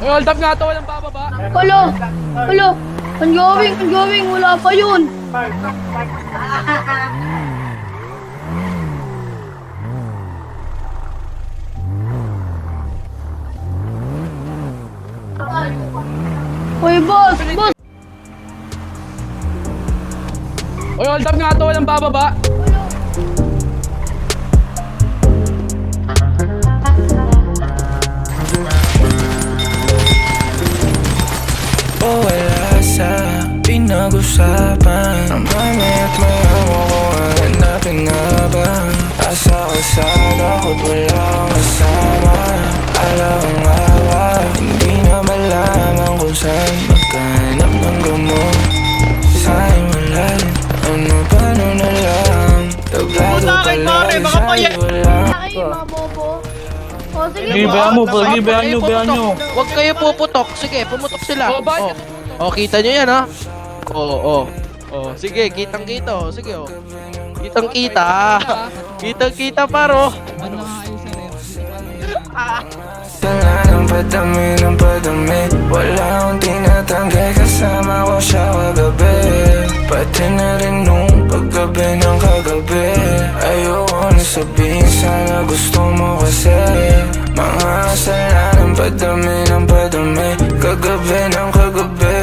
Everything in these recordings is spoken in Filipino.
Hold up nga to, walang bababa. Alo, ongoing, wala pa yun. Uy, boss! Hold up nga to, walang bababa. Wala sa pinag-usapan. Ang mami't maya mo kung hanapin nga ba. Asa kalsada ko't wala kang kasama. Alam nga ba, hindi na malaman kung saan maghanap ng gamot. Sa'yo malalim, ano paano na lang. Tablado palagi sa'yo wala. Ay, mga bobo. O, sige Sige, po. bayan nyo. Huwag kayo puputok. Sige, pumutok sila. Oh, bakit? Kita nyo yan, ha? Sige, kitang-kita. Sige, Kitang-kita. Kitang-kita, paro. Tala ng padami. Wala akong tinatanggi, kasama ko siya kagabi. Pati na rin nung paggabi ng kagabi. Ayoko na sabihin, sana gusto mo kasi. Mga kasalanan, padami. Kagabi ng kagabi.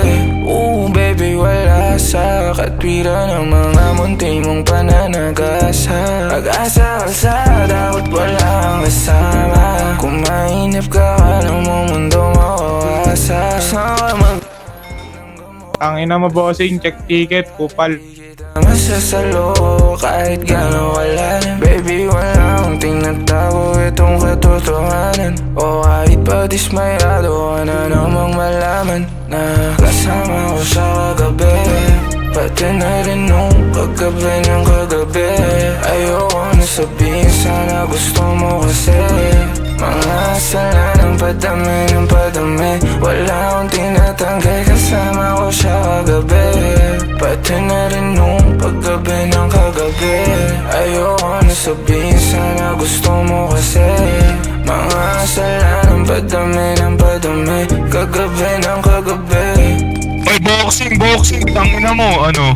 Baby, wala sa katwiran ng mga munti mong pananagasa. Pag-asa kalsada, dapat wala kang kasama. Kung mainip ka, alam mo mundo mawawasa. Saan ka mag... Ang ina mo bossing, check ticket, kupal. Masasalo kahit gano'n kalalim. Baby, wala akong tinatago, itong katotohanan. O kahit pa dismayado ka na namang malaman na kasama ko sa kagabi. Pati na rin nung paggabi ng kagabi. Ayoko na sabihin, sana gusto mo kasi. Mga kasalanan, padami. Wala akong tinatanggi, kasama ko siya kagabi. Pati na rin nung paggabi ng kagabi. Ayoko na sabihin, sana gusto mo kasi. Mga kasalanan, padami. Kagabi ng kagabi. Ay, boxing, tangina mo, ano?